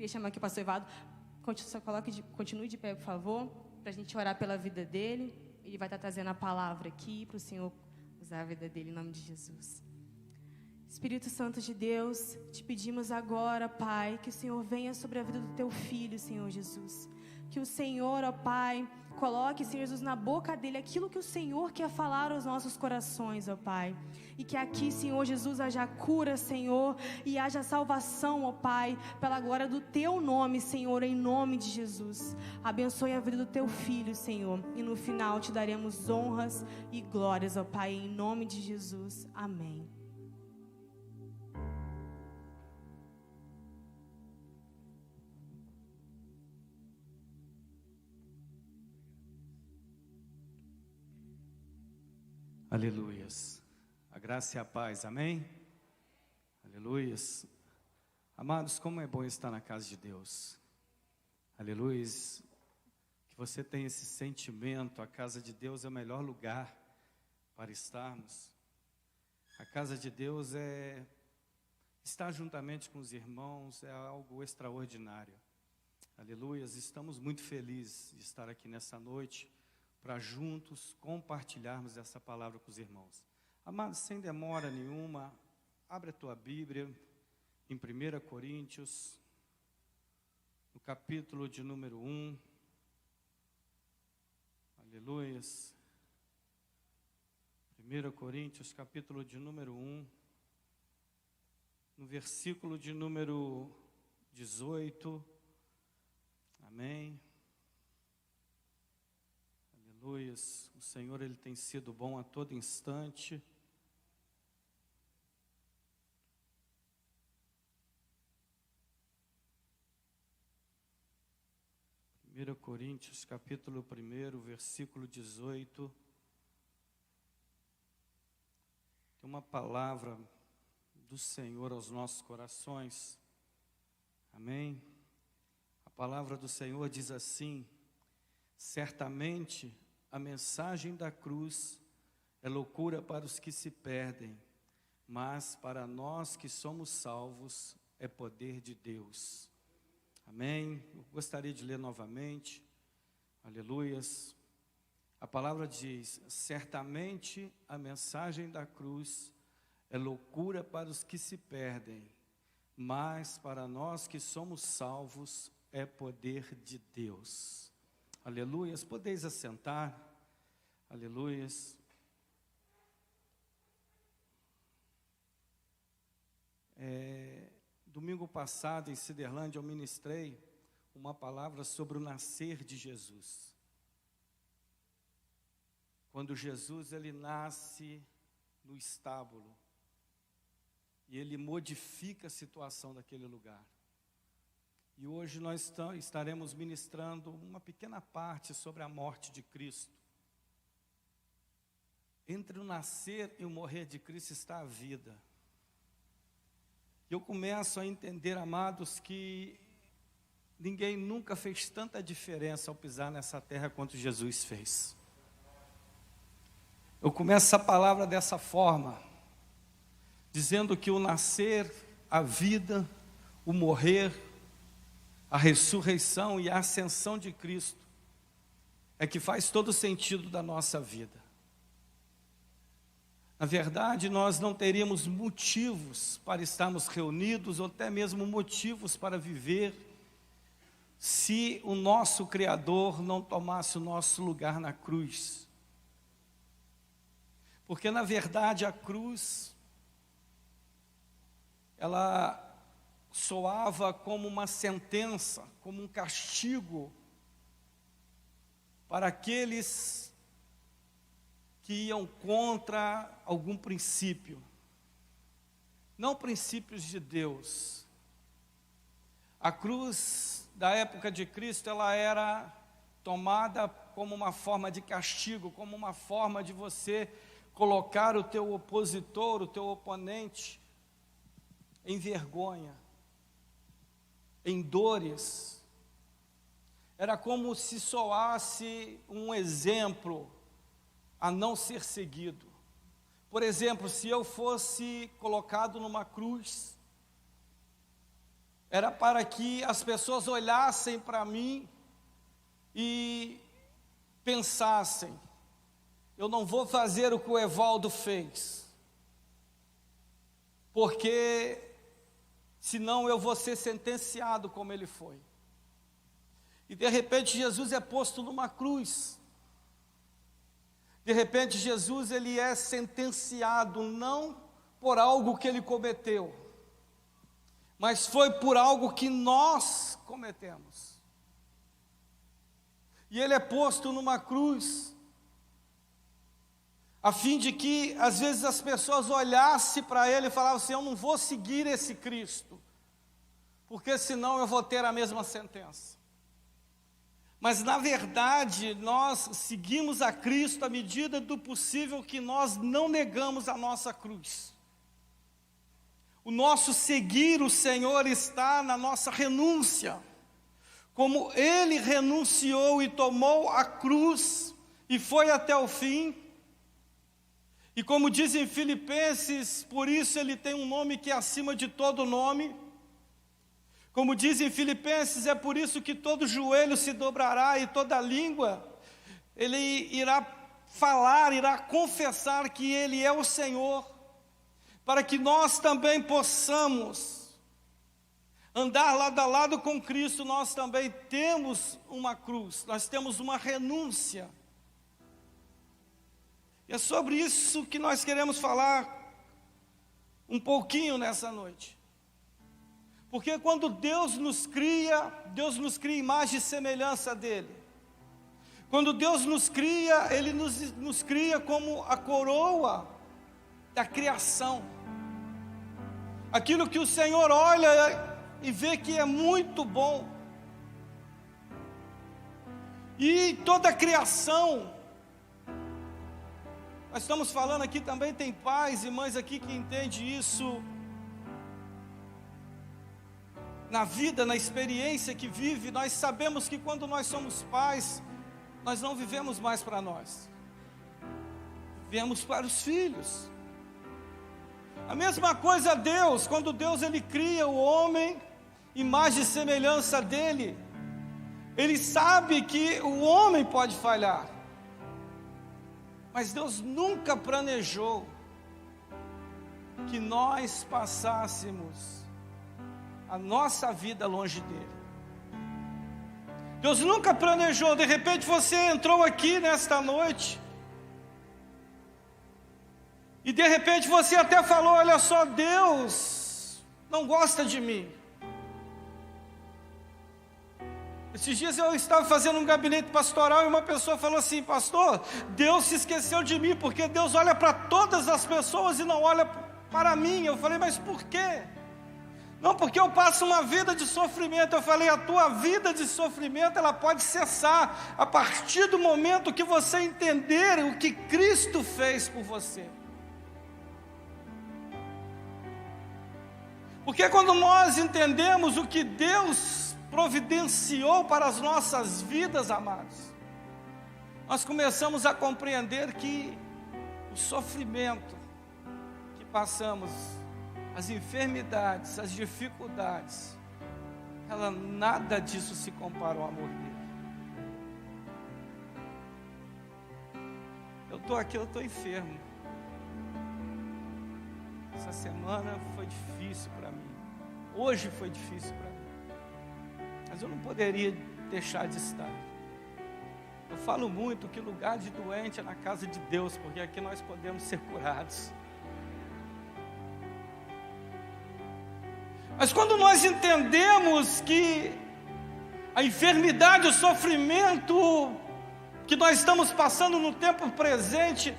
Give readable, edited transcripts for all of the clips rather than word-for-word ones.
Queria chamar aqui o pastor Evado. Continue de pé, por favor, para a gente orar pela vida dele. Ele vai estar trazendo a palavra aqui para o Senhor usar a vida dele em nome de Jesus. Espírito Santo de Deus, te pedimos agora, Pai, que o Senhor venha sobre a vida do teu filho, Senhor Jesus. Que o Senhor, ó Pai, coloque, Senhor Jesus, na boca dele aquilo que o Senhor quer falar aos nossos corações, ó Pai. E que aqui, Senhor Jesus, haja cura, Senhor, e haja salvação, ó Pai, pela glória do teu nome, Senhor, em nome de Jesus. Abençoe a vida do teu filho, Senhor, e no final te daremos honras e glórias, ó Pai, em nome de Jesus. Amém. Aleluias. A graça e a paz, amém? Aleluias. Amados, como é bom estar na casa de Deus. Aleluias. Que você tenha esse sentimento, a casa de Deus é o melhor lugar para estarmos. A casa de Deus é estar juntamente com os irmãos, é algo extraordinário. Aleluias. Estamos muito felizes de estar aqui nessa noite, para juntos compartilharmos essa palavra com os irmãos. Amados, sem demora nenhuma, abre a tua Bíblia em 1 Coríntios, no capítulo de número 1. Aleluias. 1 Coríntios, capítulo de número 1, no versículo de número 18. Amém. Aleluias, o Senhor, Ele tem sido bom a todo instante. Primeira Coríntios, capítulo 1, versículo 18. Tem uma palavra do Senhor aos nossos corações. Amém? A palavra do Senhor diz assim: certamente a mensagem da cruz é loucura para os que se perdem, mas para nós que somos salvos é poder de Deus. Amém? Eu gostaria de ler novamente. Aleluias. A palavra diz: certamente a mensagem da cruz é loucura para os que se perdem, mas para nós que somos salvos é poder de Deus. Aleluias, podeis assentar. Aleluias. Domingo passado em Ciderlândia eu ministrei uma palavra sobre o nascer de Jesus. Quando Jesus ele nasce no estábulo e ele modifica a situação daquele lugar. E hoje nós estaremos ministrando uma pequena parte sobre a morte de Cristo. Entre o nascer e o morrer de Cristo está a vida. E eu começo a entender, amados, que ninguém nunca fez tanta diferença ao pisar nessa terra quanto Jesus fez. Eu começo essa palavra dessa forma, dizendo que o nascer, a vida, o morrer, a ressurreição e a ascensão de Cristo é que faz todo o sentido da nossa vida. Na verdade, nós não teríamos motivos para estarmos reunidos, ou até mesmo motivos para viver, se o nosso Criador não tomasse o nosso lugar na cruz. Porque, na verdade, a cruz, ela soava como uma sentença, como um castigo para aqueles que iam contra algum princípio, não princípios de Deus. A cruz da época de Cristo, ela era tomada como uma forma de castigo, como uma forma de você colocar o teu opositor, o teu oponente, em vergonha, em dores. Era como se soasse um exemplo a não ser seguido. Por exemplo, se eu fosse colocado numa cruz, era para que as pessoas olhassem para mim e pensassem: eu não vou fazer o que o Evaldo fez, porque senão eu vou ser sentenciado como ele foi. E de repente Jesus é posto numa cruz. De repente Jesus ele é sentenciado não por algo que ele cometeu, mas foi por algo que nós cometemos. E ele é posto numa cruz, a fim de que, às vezes, as pessoas olhassem para ele e falavam assim: eu não vou seguir esse Cristo, porque senão eu vou ter a mesma sentença. Mas, na verdade, nós seguimos a Cristo à medida do possível que nós não negamos a nossa cruz. O nosso seguir o Senhor está na nossa renúncia. Como Ele renunciou e tomou a cruz e foi até o fim. E como diz em Filipenses, por isso Ele tem um nome que é acima de todo nome. Como diz em Filipenses, é por isso que todo joelho se dobrará e toda língua, ele irá falar, irá confessar que Ele é o Senhor, para que nós também possamos andar lado a lado com Cristo. Nós também temos uma cruz, nós temos uma renúncia. E é sobre isso que nós queremos falar um pouquinho nessa noite. Porque quando Deus nos cria imagem e semelhança dEle. Quando Deus nos cria, Ele nos cria como a coroa da criação. Aquilo que o Senhor olha e vê que é muito bom. E toda a criação, nós estamos falando aqui também, tem pais e mães aqui que entendem isso, na vida, na experiência que vive. Nós sabemos que quando nós somos pais, nós não vivemos mais para nós, vivemos para os filhos. A mesma coisa Deus, quando Deus ele cria o homem, imagem e semelhança dele, Ele sabe que o homem pode falhar, mas Deus nunca planejou que nós passássemos a nossa vida longe dEle. Deus nunca planejou. De repente você entrou aqui nesta noite e de repente você até falou: olha só, Deus não gosta de mim. Esses dias eu estava fazendo um gabinete pastoral e uma pessoa falou assim: pastor, Deus se esqueceu de mim, porque Deus olha para todas as pessoas e não olha para mim. Eu falei: mas por quê? Não, porque eu passo uma vida de sofrimento. Eu falei: a tua vida de sofrimento, ela pode cessar a partir do momento que você entender o que Cristo fez por você. Porque quando nós entendemos o que Deus providenciou para as nossas vidas, amados, nós começamos a compreender que o sofrimento que passamos, as enfermidades, as dificuldades, nada disso se compara ao amor dele. Eu estou aqui, eu estou enfermo. Essa semana foi difícil para mim. Hoje foi difícil para mim. Mas eu não poderia deixar de estar. Eu falo muito que lugar de doente é na casa de Deus, porque aqui nós podemos ser curados. Mas quando nós entendemos que a enfermidade, o sofrimento que nós estamos passando no tempo presente,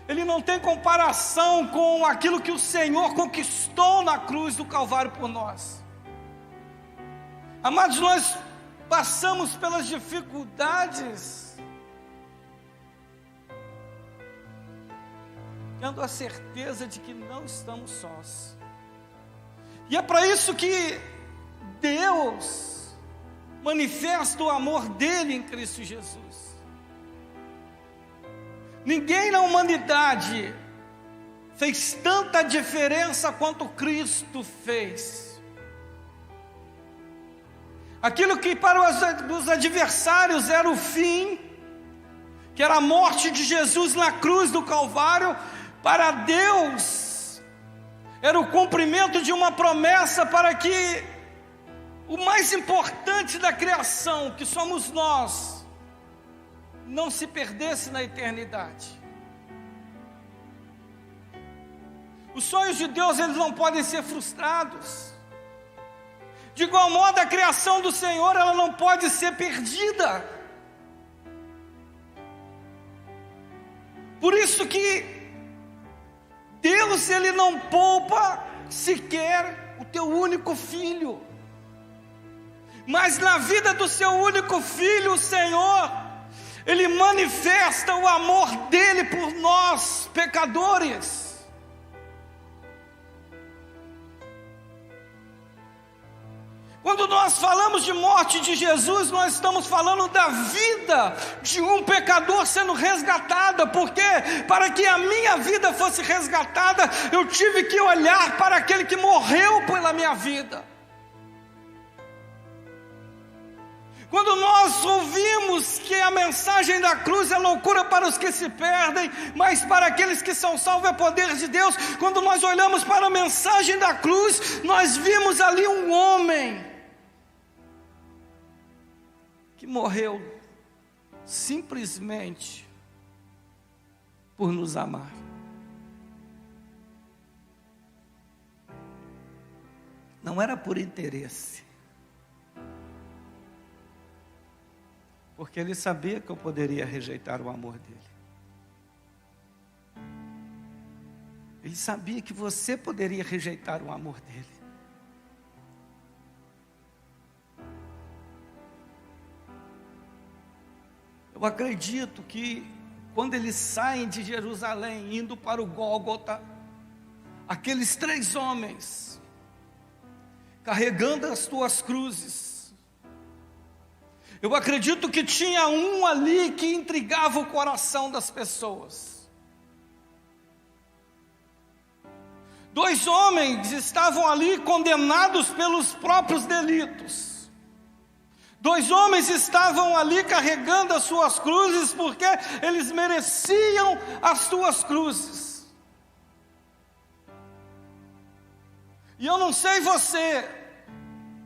ele não tem comparação com aquilo que o Senhor conquistou na cruz do Calvário por nós. Amados, nós passamos pelas dificuldades, tendo a certeza de que não estamos sós. E é para isso que Deus manifesta o amor dele em Cristo Jesus. Ninguém na humanidade fez tanta diferença quanto Cristo fez. Aquilo que para os adversários era o fim, que era a morte de Jesus na cruz do Calvário, para Deus era o cumprimento de uma promessa para que o mais importante da criação, que somos nós, não se perdesse na eternidade. Os sonhos de Deus, eles não podem ser frustrados. De igual modo, a criação do Senhor, ela não pode ser perdida. Por isso que Deus, Ele não poupa sequer o teu único filho. Mas na vida do seu único filho, o Senhor, Ele manifesta o amor dEle por nós, pecadores. Quando nós falamos de morte de Jesus, nós estamos falando da vida de um pecador sendo resgatada, porque para que a minha vida fosse resgatada, eu tive que olhar para aquele que morreu pela minha vida. Quando nós ouvimos que a mensagem da cruz é loucura para os que se perdem, mas para aqueles que são salvos é poder de Deus, quando nós olhamos para a mensagem da cruz, nós vimos ali um homem que morreu simplesmente por nos amar. Não era por interesse, porque ele sabia que eu poderia rejeitar o amor dele. Ele sabia que você poderia rejeitar o amor dele. Eu acredito que quando eles saem de Jerusalém, indo para o Gólgota, aqueles 3 homens, carregando as suas cruzes, eu acredito que tinha um ali que intrigava o coração das pessoas. 2 homens estavam ali condenados pelos próprios delitos. 2 homens estavam ali carregando as suas cruzes, porque eles mereciam as suas cruzes. E eu não sei você,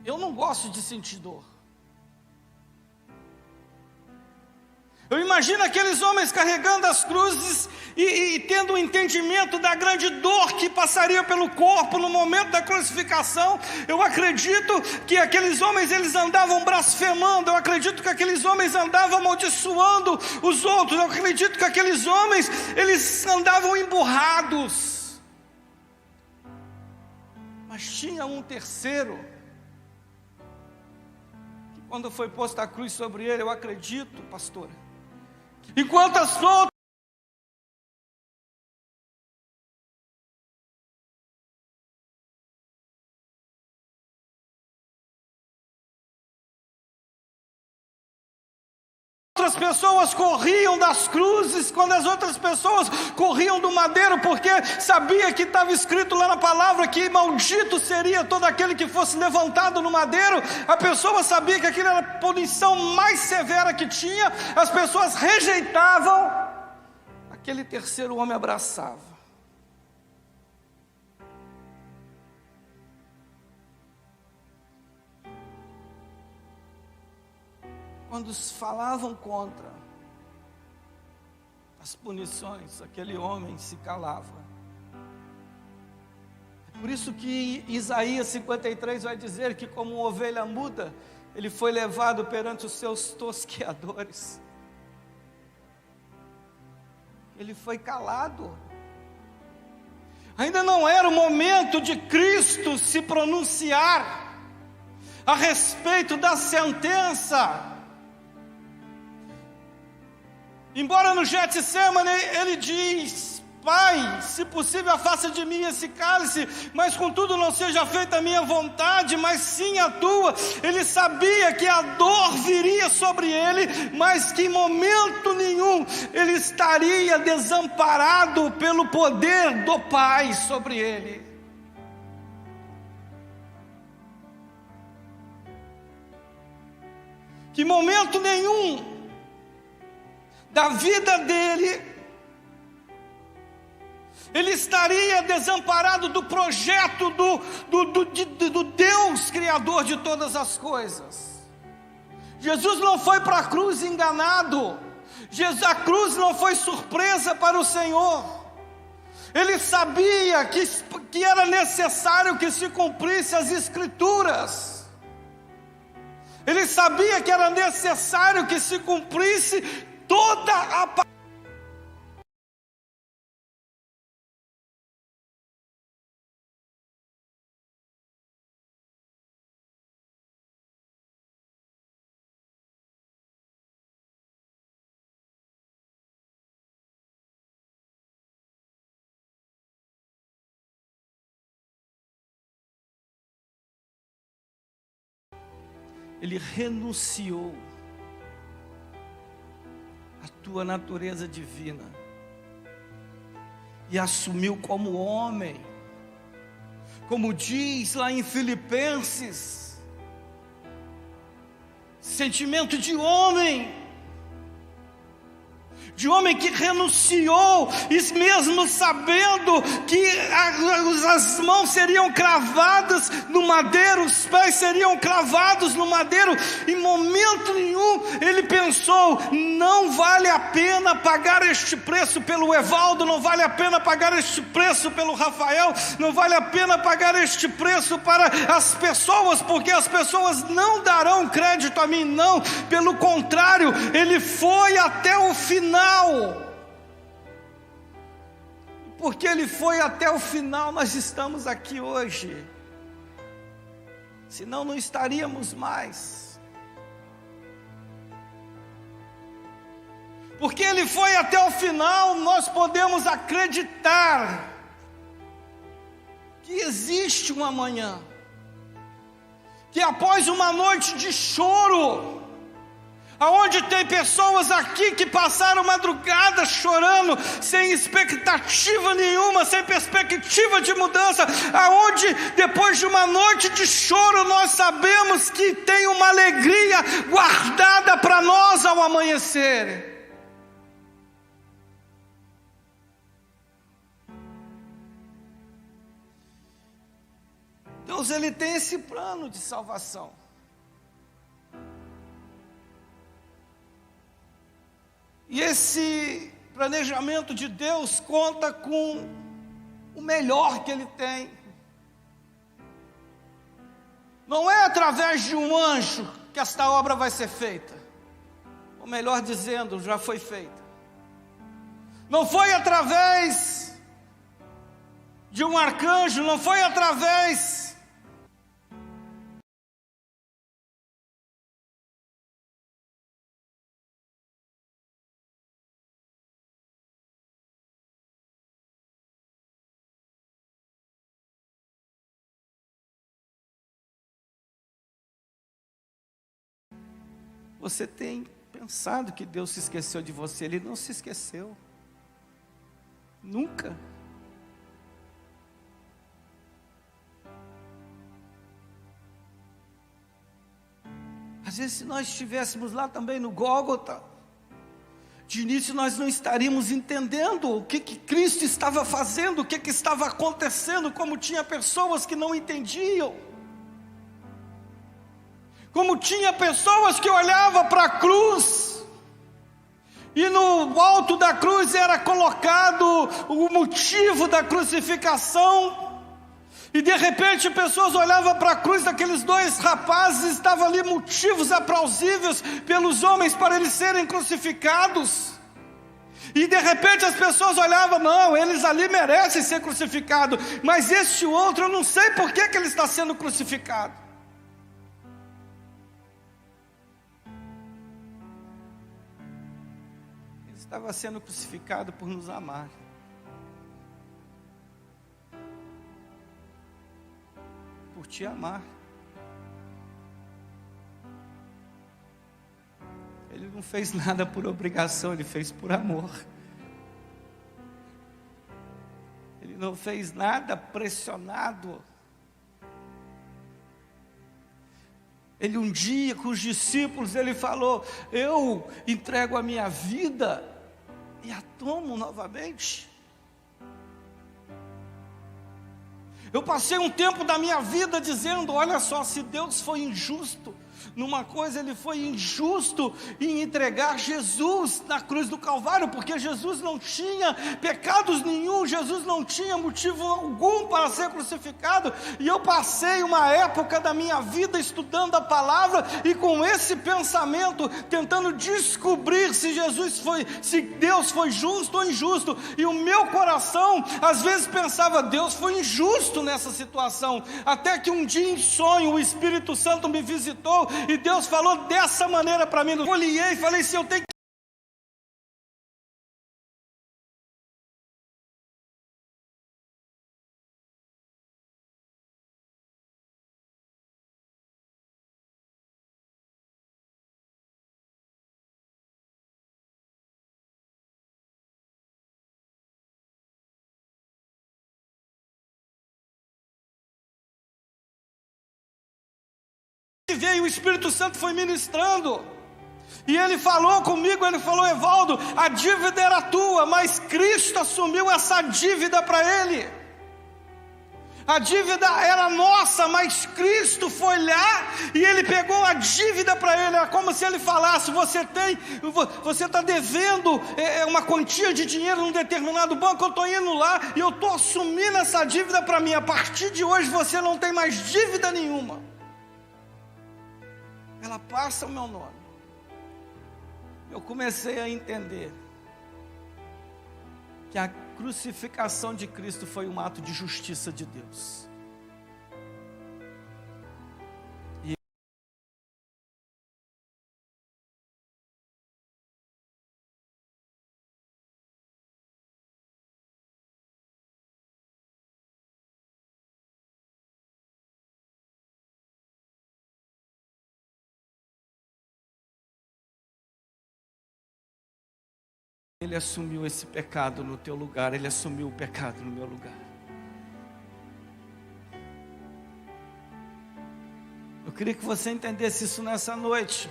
eu não gosto de sentir dor. Eu imagino aqueles homens carregando as cruzes e tendo um entendimento da grande dor que passaria pelo corpo no momento da crucificação. Eu acredito que aqueles homens, eles andavam blasfemando. Eu acredito que aqueles homens andavam amaldiçoando os outros. Eu acredito que aqueles homens, eles andavam emburrados. Mas tinha um terceiro, que quando foi posta a cruz sobre ele, eu acredito, pastora, enquanto as outras pessoas corriam das cruzes, quando as outras pessoas corriam do madeiro, porque sabia que estava escrito lá na palavra que maldito seria todo aquele que fosse levantado no madeiro. A pessoa sabia que aquilo era a punição mais severa que tinha. As pessoas rejeitavam, aquele terceiro homem abraçava. Quando falavam contra as punições, aquele homem se calava. É por isso que Isaías 53 vai dizer que, como uma ovelha muda, ele foi levado perante os seus tosqueadores. Ele foi calado. Ainda não era o momento de Cristo se pronunciar a respeito da sentença. Embora no Getsemane ele diz: Pai, se possível afasta de mim esse cálice, mas contudo não seja feita a minha vontade, mas sim a tua. Ele sabia que a dor viria sobre ele, mas que em momento nenhum ele estaria desamparado pelo poder do Pai sobre ele. que momento nenhum da vida dele ele estaria desamparado do projeto do Deus Criador de todas as coisas. Jesus não foi para a cruz enganado. A cruz não foi surpresa para o Senhor. Ele sabia que era necessário que se cumprisse as Escrituras. Ele sabia que era necessário que se cumprisse toda a palavra. Ele renunciou à tua natureza divina e assumiu como homem, como diz lá em Filipenses, sentimento de homem que renunciou, e mesmo sabendo que as mãos seriam cravadas no madeiro, os pés seriam cravados no madeiro, em momento nenhum ele pensou: não vale a pena pagar este preço pelo Evaldo, não vale a pena pagar este preço pelo Rafael, não vale a pena pagar este preço para as pessoas, porque as pessoas não darão crédito a mim. Não, pelo contrário, ele foi até o final. Porque ele foi até o final, nós estamos aqui hoje. Senão não estaríamos mais. Porque ele foi até o final, nós podemos acreditar que existe um amanhã. Que após uma noite de choro, aonde tem pessoas aqui que passaram madrugada chorando, sem expectativa nenhuma, sem perspectiva de mudança, aonde depois de uma noite de choro nós sabemos que tem uma alegria guardada para nós ao amanhecer. Deus, ele tem esse plano de salvação. E esse planejamento de Deus conta com o melhor que Ele tem. Não é através de um anjo que esta obra vai ser feita. Ou melhor dizendo, já foi feita. Não foi através de um arcanjo, não foi através Você tem pensado que Deus se esqueceu de você? Ele não se esqueceu. Nunca. Às vezes, se nós estivéssemos lá também no Gólgota, de início nós não estaríamos entendendo o que Cristo estava fazendo, o que estava acontecendo, como tinha pessoas que não entendiam. Como tinha pessoas que olhavam para a cruz, e no alto da cruz era colocado o motivo da crucificação, e de repente pessoas olhavam para a cruz daqueles dois rapazes, estavam ali motivos aplausíveis pelos homens para eles serem crucificados, e de repente as pessoas olhavam: não, eles ali merecem ser crucificados, mas este outro eu não sei por que ele está sendo crucificado. Estava sendo crucificado por nos amar. Por te amar. Ele não fez nada por obrigação, ele fez por amor. Ele não fez nada pressionado. Ele um dia com os discípulos, ele falou: eu entrego a minha vida e a tomo novamente. Eu passei um tempo da minha vida dizendo: olha só, se Deus foi injusto numa coisa, Ele foi injusto em entregar Jesus na cruz do Calvário, porque Jesus não tinha pecados nenhum, Jesus não tinha motivo algum para ser crucificado. E eu passei uma época da minha vida estudando a palavra e com esse pensamento, tentando descobrir se Deus foi justo ou injusto. E o meu coração às vezes pensava: Deus foi injusto nessa situação. Até que um dia em sonho o Espírito Santo me visitou e Deus falou dessa maneira para mim. Eu olhei e falei: se eu tenho veio, o Espírito Santo foi ministrando, e ele falou comigo, ele falou: Evaldo, a dívida era tua, mas Cristo assumiu essa dívida para ele. A dívida era nossa, mas Cristo foi lá e Ele pegou a dívida para Ele. Era como se Ele falasse: você está devendo uma quantia de dinheiro num determinado banco, eu estou indo lá e eu estou assumindo essa dívida para mim. A partir de hoje você não tem mais dívida nenhuma. Ela passa o meu nome. Eu comecei a entender que a crucificação de Cristo foi um ato de justiça de Deus. Ele assumiu esse pecado no teu lugar, Ele assumiu o pecado no meu lugar. Eu queria que você entendesse isso nessa noite.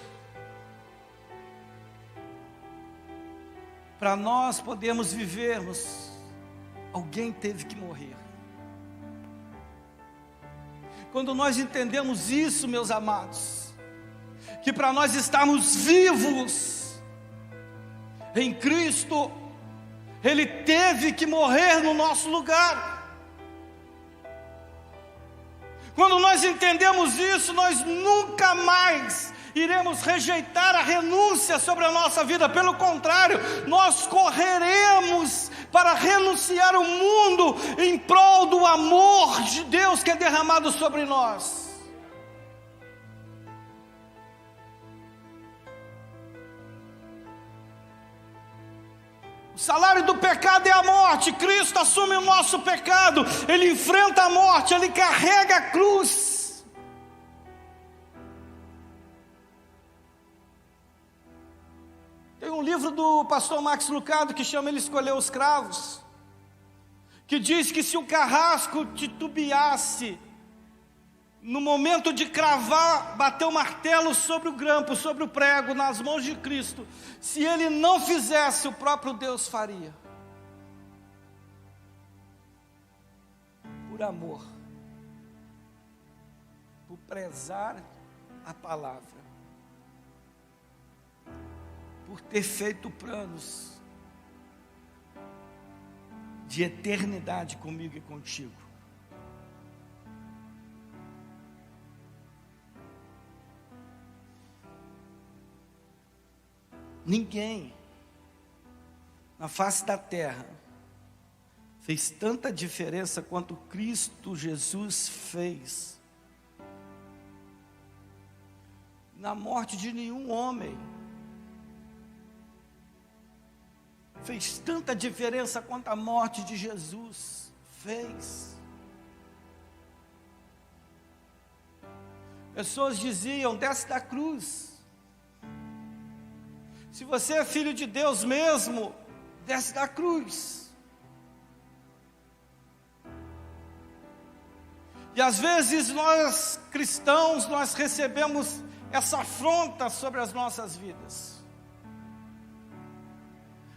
Para nós podermos vivermos, alguém teve que morrer. Quando nós entendemos isso, meus amados, que para nós estarmos vivos em Cristo, Ele teve que morrer no nosso lugar. Quando nós entendemos isso, nós nunca mais iremos rejeitar a renúncia sobre a nossa vida. Pelo contrário, nós correremos para renunciar o mundo em prol do amor de Deus que é derramado sobre nós. O salário do pecado é a morte. Cristo assume o nosso pecado, Ele enfrenta a morte, Ele carrega a cruz. Tem um livro do pastor Max Lucado que chama Ele Escolheu os Cravos, que diz que se o carrasco titubeasse no momento de cravar, bater o martelo sobre o grampo, sobre o prego, nas mãos de Cristo, se ele não fizesse, o próprio Deus faria. Por amor, por prezar a palavra, por ter feito planos de eternidade comigo e contigo. Ninguém na face da terra fez tanta diferença quanto Cristo Jesus fez. Na morte de nenhum homem fez tanta diferença quanto a morte de Jesus fez. Pessoas diziam: desce da cruz. Se você é filho de Deus mesmo, desce da cruz. E às vezes nós cristãos, nós recebemos essa afronta sobre as nossas vidas.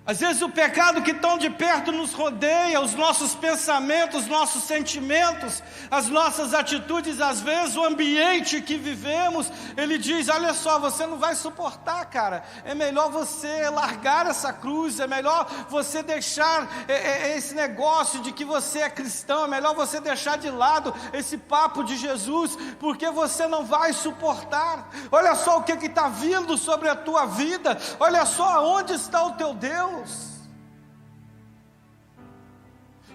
Às vezes o pecado que tão de perto nos rodeia, os nossos pensamentos, os nossos sentimentos, as nossas atitudes, às vezes o ambiente que vivemos, ele diz, olha só, você não vai suportar, cara, é melhor você largar essa cruz, é melhor você deixar esse negócio de que você é cristão, é melhor você deixar de lado esse papo de Jesus, porque você não vai suportar. Olha só o que está vindo sobre a tua vida, olha só onde está o teu Deus.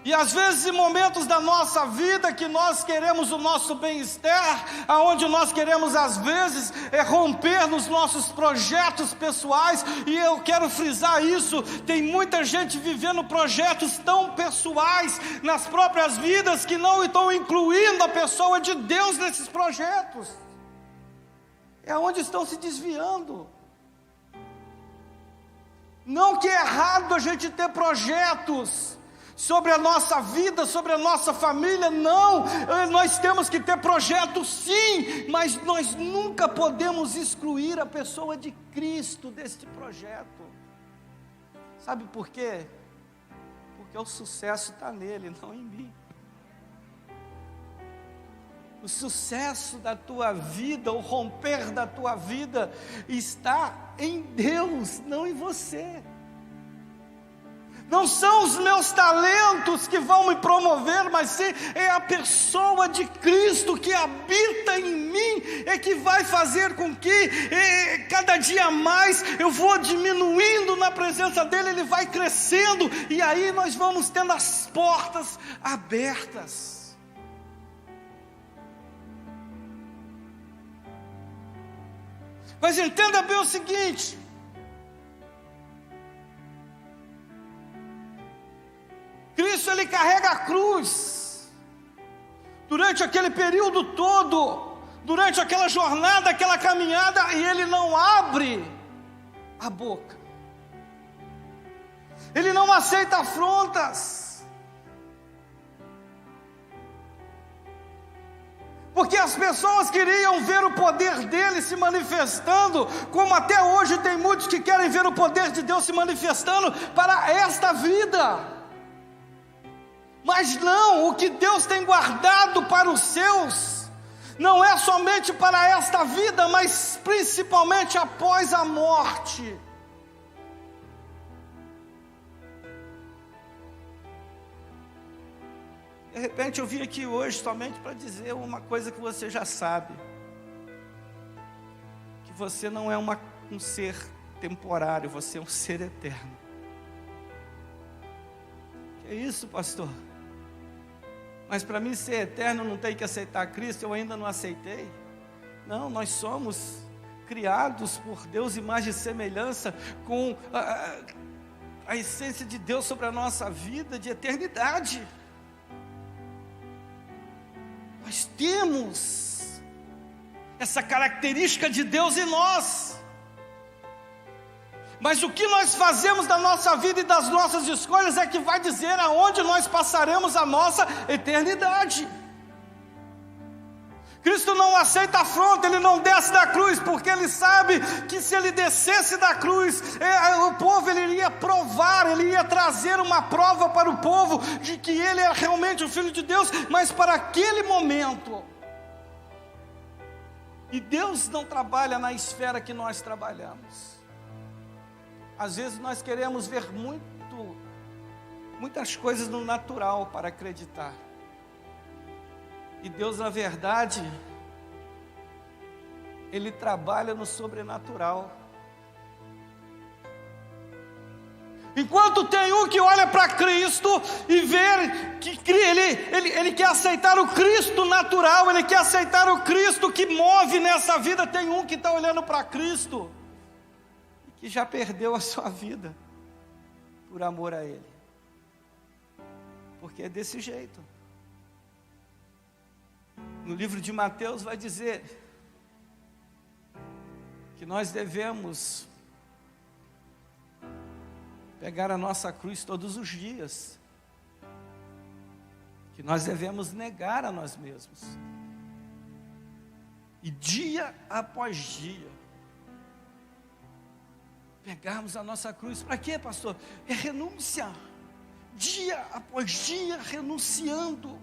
E às vezes em momentos da nossa vida que nós queremos o nosso bem-estar, aonde nós queremos às vezes romper nos nossos projetos pessoais, e eu quero frisar isso, tem muita gente vivendo projetos tão pessoais nas próprias vidas que não estão incluindo a pessoa de Deus nesses projetos, é onde estão se desviando. Não que é errado a gente ter projetos sobre a nossa vida, sobre a nossa família, não, nós temos que ter projetos sim, mas nós nunca podemos excluir a pessoa de Cristo deste projeto. Sabe por quê? Porque o sucesso está nele, não em mim. O sucesso da tua vida, o romper da tua vida está em Deus, não em você. Não são os meus talentos que vão me promover, mas sim é a pessoa de Cristo que habita em mim, é que vai fazer com que cada dia mais eu vou diminuindo na presença dEle, Ele vai crescendo, e aí nós vamos tendo as portas abertas. Mas entenda bem o seguinte, Cristo ele carrega a cruz, durante aquele período todo, durante aquela jornada, aquela caminhada, e ele não abre a boca, ele não aceita afrontas, porque as pessoas queriam ver o poder dele se manifestando, como até hoje tem muitos que querem ver o poder de Deus se manifestando para esta vida. Mas não, o que Deus tem guardado para os seus, não é somente para esta vida, mas principalmente após a morte. De repente eu vim aqui hoje somente para dizer uma coisa que você já sabe, que você não é um ser temporário, você é um ser eterno. Que é isso, pastor? Mas para mim ser eterno não tem que aceitar Cristo, eu ainda não aceitei. Não, nós somos criados por Deus, imagem e semelhança, com a essência de Deus sobre a nossa vida de eternidade. Nós temos essa característica de Deus em nós. Mas o que nós fazemos da nossa vida e das nossas escolhas é que vai dizer aonde nós passaremos a nossa eternidade. Cristo não aceita afronta, Ele não desce da cruz, porque Ele sabe que se Ele descesse da cruz, o povo Ele iria provar, Ele ia trazer uma prova para o povo, de que Ele é realmente o Filho de Deus, mas para aquele momento. E Deus não trabalha na esfera que nós trabalhamos. Às vezes nós queremos ver muitas coisas no natural para acreditar. E Deus, na verdade, Ele trabalha no sobrenatural. Enquanto tem um que olha para Cristo e vê que ele quer aceitar o Cristo natural, ele quer aceitar o Cristo que move nessa vida, tem um que está olhando para Cristo que já perdeu a sua vida por amor a Ele, porque é desse jeito. No livro de Mateus vai dizer que nós devemos pegar a nossa cruz todos os dias, que que nós devemos negar a nós mesmos. E dia após dia, pegarmos a nossa cruz. Para quê, pastor? É renúncia. Dia após dia renunciando.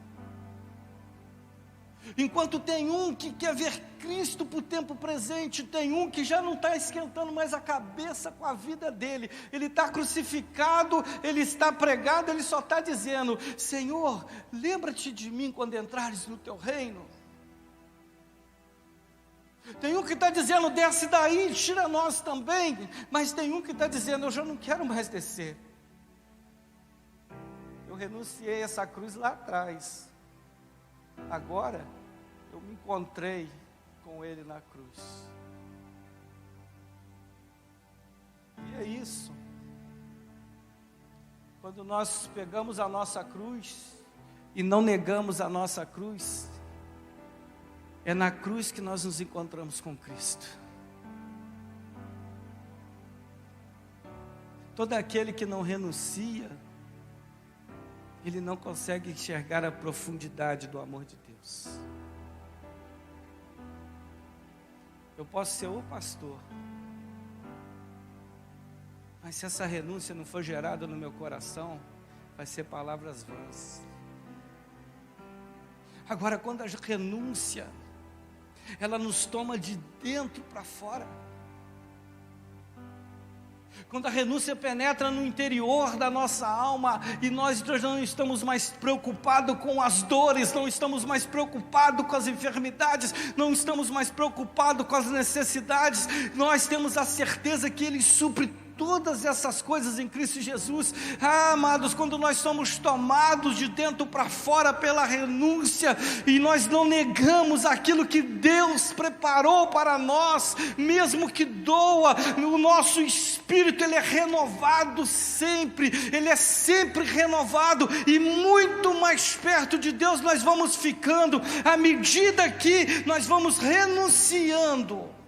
Enquanto tem um que quer ver Cristo por tempo presente, tem um que já não está esquentando mais a cabeça com a vida dele. Ele está crucificado, ele está pregado, ele só está dizendo: Senhor, lembra-te de mim quando entrares no teu reino. Tem um que está dizendo: desce daí, tira nós também. Mas tem um que está dizendo: eu já não quero mais descer. Eu renunciei a essa cruz lá atrás. Agora eu me encontrei com Ele na cruz. E é isso. Quando nós pegamos a nossa cruz e não negamos a nossa cruz, é na cruz que nós nos encontramos com Cristo. Todo aquele que não renuncia, ele não consegue enxergar a profundidade do amor de Deus. Eu posso ser o pastor, mas se essa renúncia não for gerada no meu coração, vai ser palavras vãs. Agora, quando a renúncia, ela nos toma de dentro para fora, quando a renúncia penetra no interior da nossa alma, e nós não estamos mais preocupados com as dores, não estamos mais preocupados com as enfermidades, não estamos mais preocupados com as necessidades, nós temos a certeza que Ele supre todas essas coisas em Cristo Jesus. Amados, quando nós somos tomados de dentro para fora pela renúncia, e nós não negamos aquilo que Deus preparou para nós, mesmo que doa, o nosso espírito, ele é renovado sempre, ele é sempre renovado, e muito mais perto de Deus nós vamos ficando, à medida que nós vamos renunciando.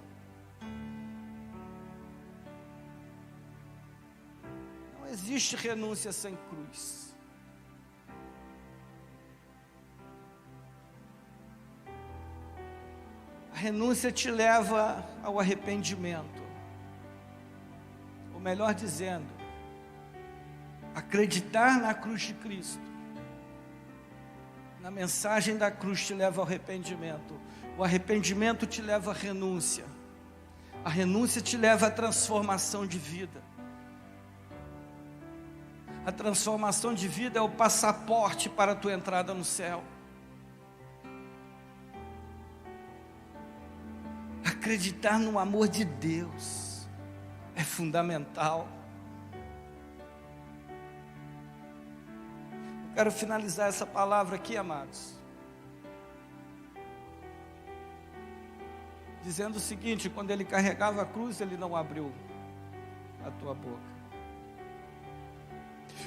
Não existe renúncia sem cruz. A renúncia te leva ao arrependimento. Ou melhor dizendo, acreditar na cruz de Cristo, na mensagem da cruz, te leva ao arrependimento. O arrependimento te leva à renúncia. A renúncia te leva à transformação de vida. A transformação de vida é o passaporte para a tua entrada no céu. Acreditar no amor de Deus é fundamental. Eu quero finalizar essa palavra aqui, amados, dizendo o seguinte: quando ele carregava a cruz, ele não abriu a tua boca.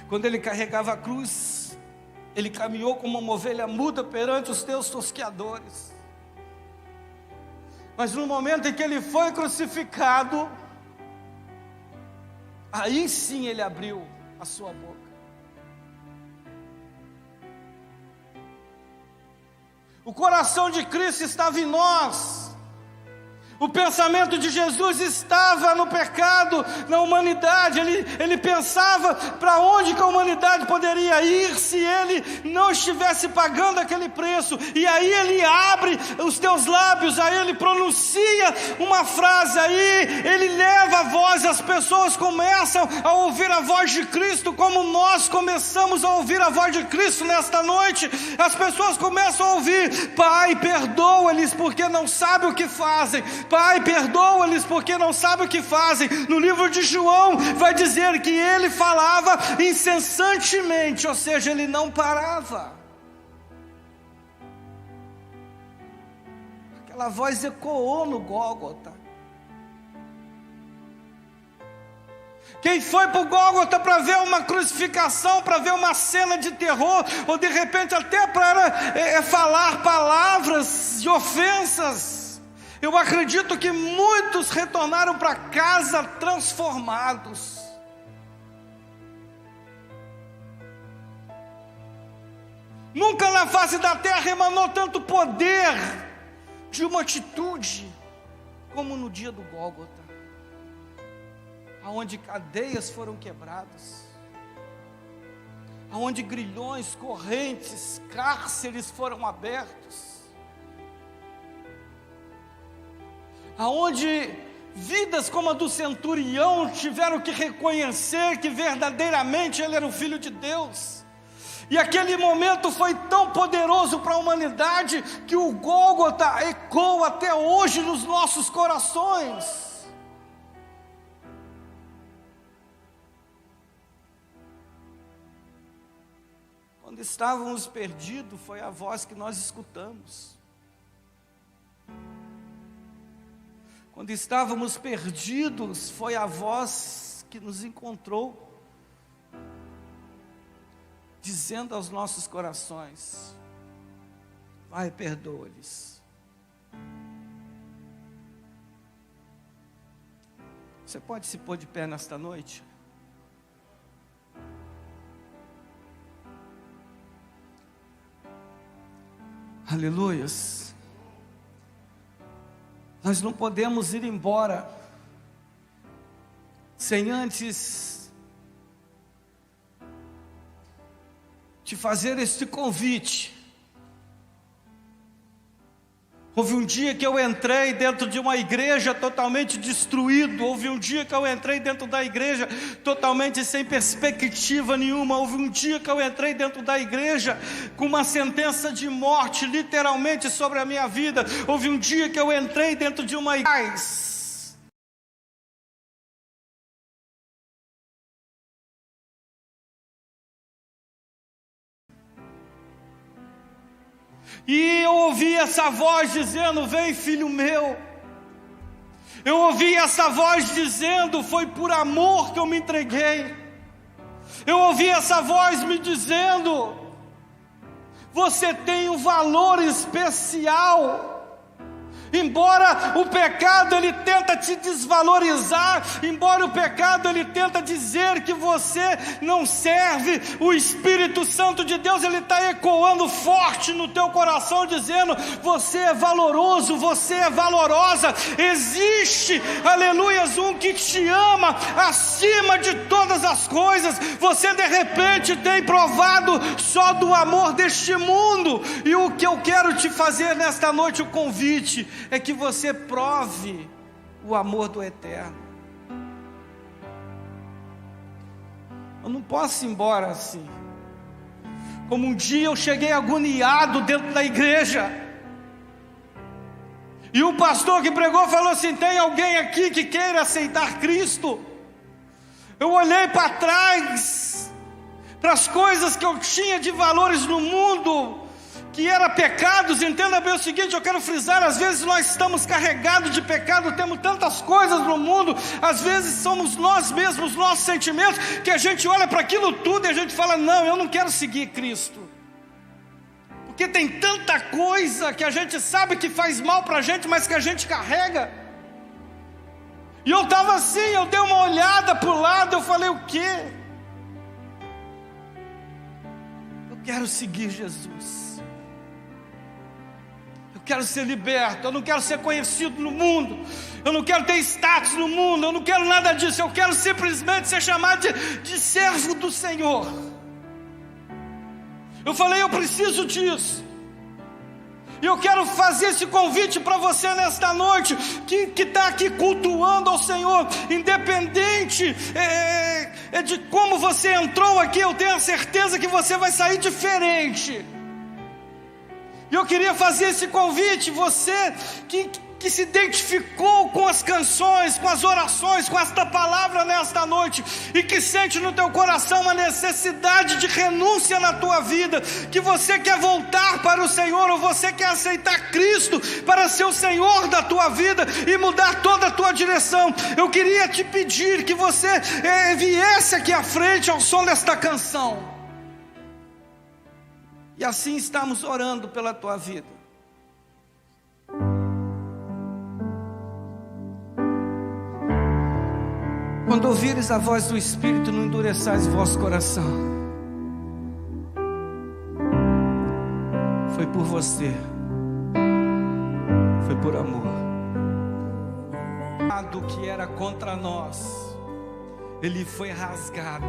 Quando ele carregava a cruz, ele caminhou como uma ovelha muda perante os teus tosqueadores. Mas no momento em que ele foi crucificado, aí sim ele abriu a sua boca. O coração de Cristo estava em nós. O pensamento de Jesus estava no pecado, na humanidade. Ele pensava para onde que a humanidade poderia ir se ele não estivesse pagando aquele preço. E aí ele abre os teus lábios, aí ele pronuncia uma frase, aí ele leva a voz, as pessoas começam a ouvir a voz de Cristo, como nós começamos a ouvir a voz de Cristo nesta noite. As pessoas começam a ouvir: Pai, perdoa-lhes porque não sabem o que fazem. Pai, perdoa-lhes porque não sabem o que fazem. No livro de João vai dizer que ele falava incessantemente, ou seja, ele não parava. Aquela voz ecoou no Gólgota. Quem foi para o Gólgota para ver uma crucificação, para ver uma cena de terror, ou de repente até para falar palavras de ofensas, eu acredito que muitos retornaram para casa transformados. Nunca na face da terra emanou tanto poder de uma atitude como no dia do Gólgota, aonde cadeias foram quebradas, aonde grilhões, correntes, cárceres foram abertos, aonde vidas como a do centurião tiveram que reconhecer que verdadeiramente ele era o Filho de Deus. E aquele momento foi tão poderoso para a humanidade que o Gólgota ecoa até hoje nos nossos corações. Quando estávamos perdidos, foi a voz que nós escutamos. Quando estávamos perdidos, foi a voz que nos encontrou, dizendo aos nossos corações: vai, perdoa-lhes. Você pode se pôr de pé nesta noite? Aleluias. Nós não podemos ir embora sem antes te fazer este convite. Houve um dia que eu entrei dentro de uma igreja totalmente destruído. Houve um dia que eu entrei dentro da igreja totalmente sem perspectiva nenhuma. Houve um dia que eu entrei dentro da igreja com uma sentença de morte literalmente sobre a minha vida. Houve um dia que eu entrei dentro de uma igreja. E eu ouvi essa voz dizendo: vem, filho meu. Eu ouvi essa voz dizendo: foi por amor que eu me entreguei. Eu ouvi essa voz me dizendo: você tem um valor especial. Embora o pecado ele tenta te desvalorizar, embora o pecado ele tenta dizer que você não serve, o Espírito Santo de Deus ele está ecoando forte no teu coração, dizendo: você é valoroso, você é valorosa. Existe, aleluias, um que te ama acima de todas as coisas. Você de repente tem provado só do amor deste mundo, e o que eu quero te fazer nesta noite, o convite, é que você prove o amor do eterno. Eu não posso ir embora assim. Como um dia eu cheguei agoniado dentro da igreja, e o pastor que pregou falou assim: tem alguém aqui que queira aceitar Cristo? Eu olhei para trás, para as coisas que eu tinha de valores no mundo, que eram pecados. Entenda bem o seguinte, eu quero frisar: às vezes nós estamos carregados de pecado, temos tantas coisas no mundo, às vezes somos nós mesmos, nossos sentimentos, que a gente olha para aquilo tudo e a gente fala: não, eu não quero seguir Cristo, porque tem tanta coisa que a gente sabe que faz mal para a gente, mas que a gente carrega. E eu estava assim, eu dei uma olhada para o lado, eu falei: o quê? Eu quero seguir Jesus. Quero ser liberto, eu não quero ser conhecido no mundo, eu não quero ter status no mundo, eu não quero nada disso, eu quero simplesmente ser chamado de servo do Senhor. Eu falei: eu preciso disso. E eu quero fazer esse convite para você nesta noite, que está aqui cultuando ao Senhor, independente de como você entrou aqui, eu tenho a certeza que você vai sair diferente. E eu queria fazer esse convite, você que se identificou com as canções, com as orações, com esta palavra nesta noite, e que sente no teu coração uma necessidade de renúncia na tua vida, que você quer voltar para o Senhor, ou você quer aceitar Cristo para ser o Senhor da tua vida e mudar toda a tua direção. Eu queria te pedir que você viesse aqui à frente ao som desta canção. E assim estamos orando pela tua vida. Quando ouvires a voz do Espírito, não endureçais vosso coração. por você, foi por amor. Do que era contra nós, ele foi rasgado,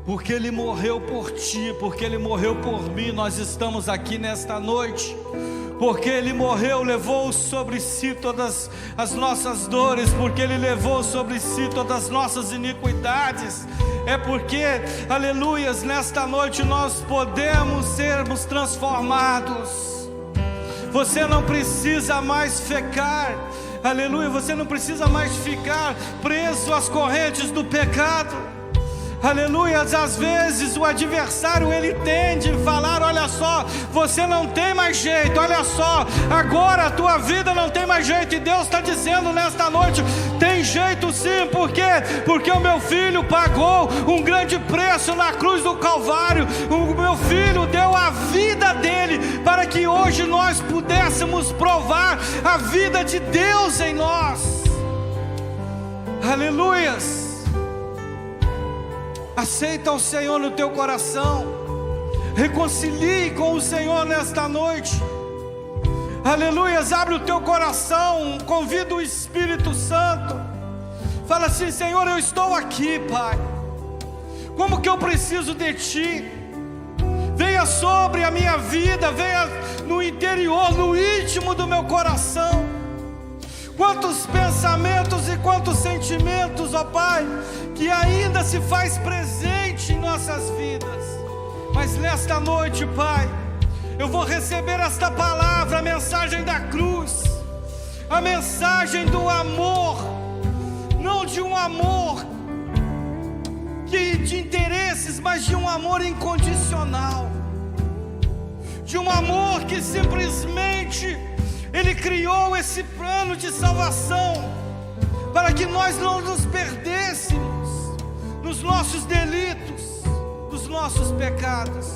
porque ele morreu por ti, porque ele morreu por mim. Nós estamos aqui nesta noite, porque ele morreu, levou sobre si todas as nossas dores, porque ele levou sobre si todas as nossas iniquidades. É porque, aleluias, nesta noite nós podemos sermos transformados. Você não precisa mais ficar, aleluia, você não precisa mais ficar preso às correntes do pecado. Aleluia, às vezes o adversário ele tende a falar: olha só, você não tem mais jeito, olha só, agora a tua vida não tem mais jeito. E Deus está dizendo nesta noite: tem jeito sim. Por quê? Porque o meu filho pagou um grande preço na cruz do Calvário. O meu filho deu a vida dele para que hoje nós pudéssemos provar a vida de Deus em nós. Aleluias. Aceita o Senhor no teu coração, reconcilie com o Senhor nesta noite. Aleluias, abre o teu coração, convida o Espírito Santo. Fala assim: Senhor, eu estou aqui, Pai, como que eu preciso de Ti. Venha sobre a minha vida, venha no interior, no íntimo do meu coração. Quantos pensamentos e quantos sentimentos, ó Pai, que ainda se faz presente em nossas vidas. Mas nesta noite, Pai, eu vou receber esta palavra, a mensagem da cruz, a mensagem do amor, não de um amor de interesses, mas de um amor incondicional, de um amor que simplesmente Ele criou esse plano de salvação para que nós não nos perdêssemos nos nossos delitos, nos nossos pecados,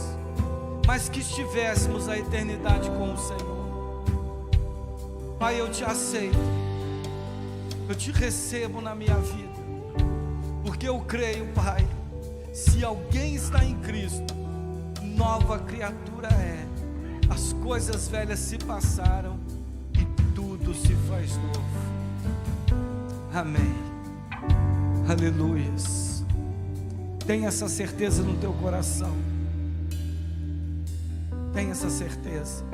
mas que estivéssemos a eternidade com o Senhor. Pai, eu te aceito, eu te recebo na minha vida, porque eu creio, Pai, se alguém está em Cristo, nova criatura é. As coisas velhas se passaram e tudo se faz novo. Amém. Aleluias. Tenha essa certeza no teu coração. Tenha essa certeza.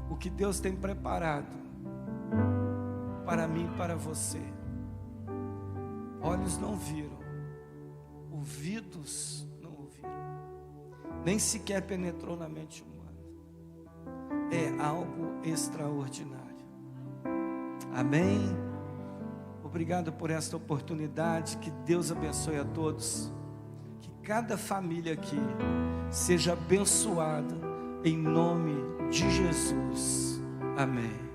O que Deus tem preparado para mim e para você, olhos não viram, ouvidos não ouviram, nem sequer penetrou na mente humana. É algo extraordinário. Amém? Obrigado por esta oportunidade. Que Deus abençoe a todos. Que cada família aqui seja abençoada em nome de Jesus. Amém.